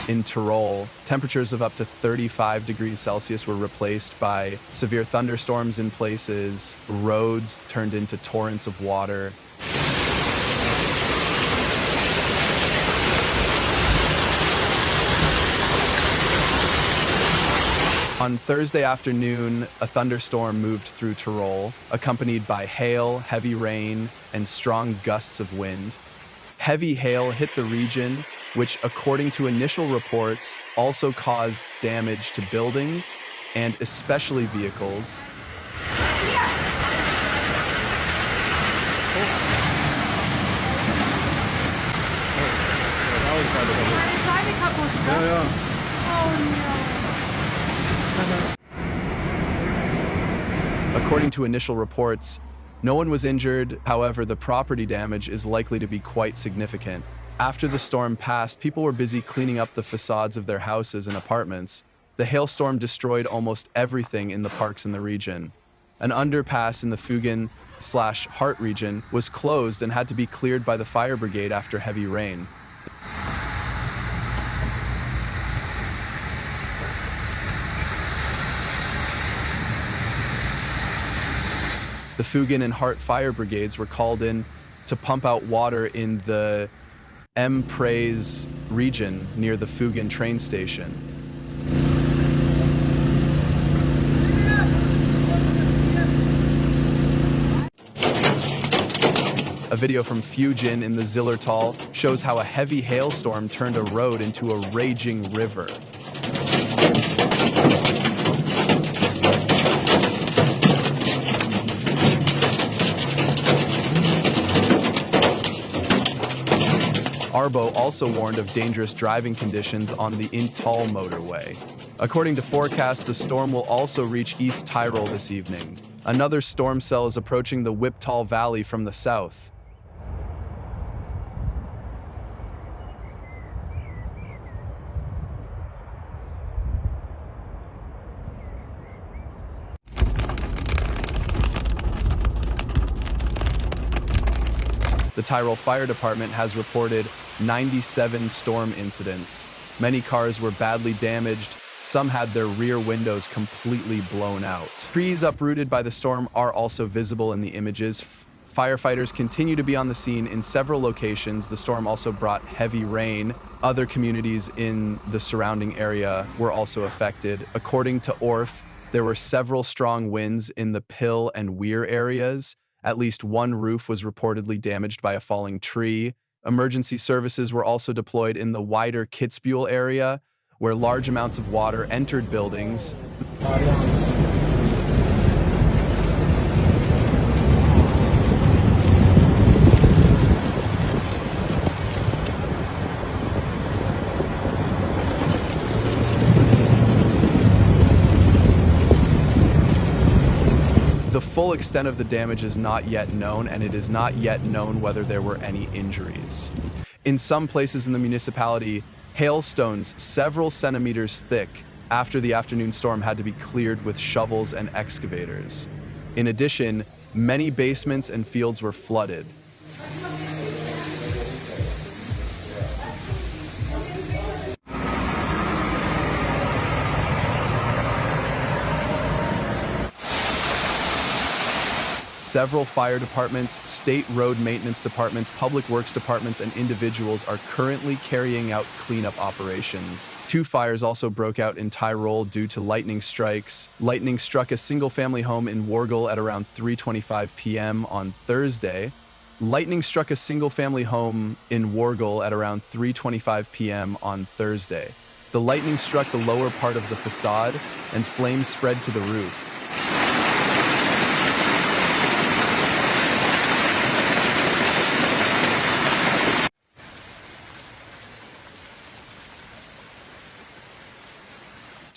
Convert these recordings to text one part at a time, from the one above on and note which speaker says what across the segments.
Speaker 1: In Tyrol, temperatures of up to 35 degrees Celsius were replaced by severe thunderstorms in places, roads turned into torrents of water. On Thursday afternoon, a thunderstorm moved through Tyrol, accompanied by hail, heavy rain, and strong gusts of wind. Heavy hail hit the region, which, according to initial reports, also caused damage to buildings and especially vehicles. According to initial reports, no one was injured. However, the property damage is likely to be quite significant. After the storm passed, people were busy cleaning up the facades of their houses and apartments. The hailstorm destroyed almost everything in the parks in the region. An underpass in the Fugen/Hart region was closed and had to be cleared by the fire brigade after heavy rain. The Fugen and Hart fire brigades were called in to pump out water in the Praise region near the Fugen train station. A video from Fugen in the Zillertal shows how a heavy hailstorm turned a road into a raging river. Arbo also warned of dangerous driving conditions on the Inntal motorway. According to forecasts, the storm will also reach East Tyrol this evening. Another storm cell is approaching the Wipptal Valley from the south. The Tyrol Fire Department has reported 97 storm incidents. Many cars were badly damaged. Some had their rear windows completely blown out. Trees uprooted by the storm are also visible in the images. Firefighters continue to be on the scene in several locations. The storm also brought heavy rain. Other communities in the surrounding area were also affected. According to ORF, there were several strong winds in the Pill and Weir areas. At least one roof was reportedly damaged by a falling tree. Emergency services were also deployed in the wider Kitzbühel area, where large amounts of water entered buildings. The full extent of the damage is not yet known, and it is not yet known whether there were any injuries. In some places in the municipality, hailstones several centimeters thick after the afternoon storm had to be cleared with shovels and excavators. In addition, many basements and fields were flooded. Several fire departments, state road maintenance departments, public works departments, and individuals are currently carrying out cleanup operations. 2 fires also broke out in Tyrol due to lightning strikes. Lightning struck a single-family home in Worgel at around 3:25 p.m. on Thursday. Lightning struck a single-family home in Worgel at around 3:25 p.m. on Thursday. The lightning struck the lower part of the facade, and flames spread to the roof.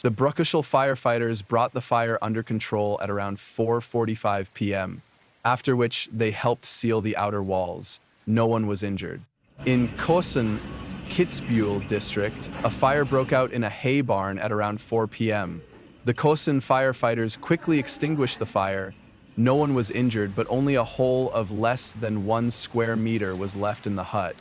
Speaker 1: The Bruckishal firefighters brought the fire under control at around 4:45 p.m., after which they helped seal the outer walls. No one was injured. In Kosen, Kitzbühel district, a fire broke out in a hay barn at around 4 p.m. The Kosen firefighters quickly extinguished the fire. No one was injured, but only a hole of less than 1 square meter was left in the hut.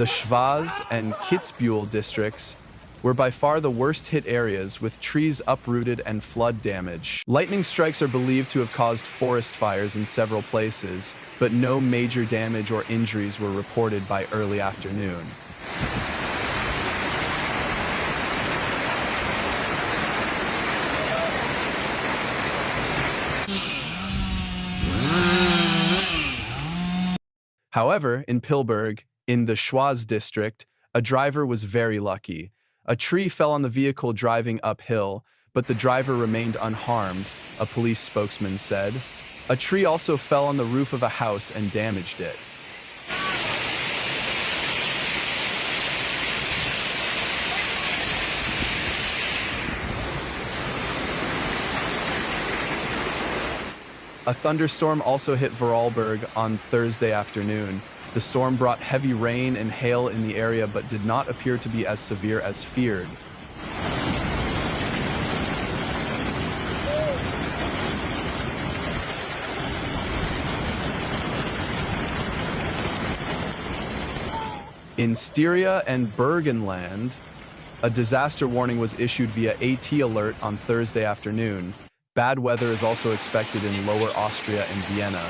Speaker 1: The Schwaz and Kitzbühel districts were by far the worst hit areas, with trees uprooted and flood damage. Lightning strikes are believed to have caused forest fires in several places, but no major damage or injuries were reported by early afternoon. However, in Pilberg, in the Schwaz district, a driver was very lucky. A tree fell on the vehicle driving uphill, but the driver remained unharmed, a police spokesman said. A tree also fell on the roof of a house and damaged it. A thunderstorm also hit Vorarlberg on Thursday afternoon. The storm brought heavy rain and hail in the area but did not appear to be as severe as feared. In Styria and Burgenland, a disaster warning was issued via AT alert on Thursday afternoon. Bad weather is also expected in Lower Austria and Vienna.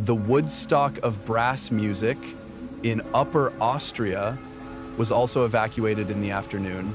Speaker 1: The Woodstock of brass music in Upper Austria was also evacuated in the afternoon.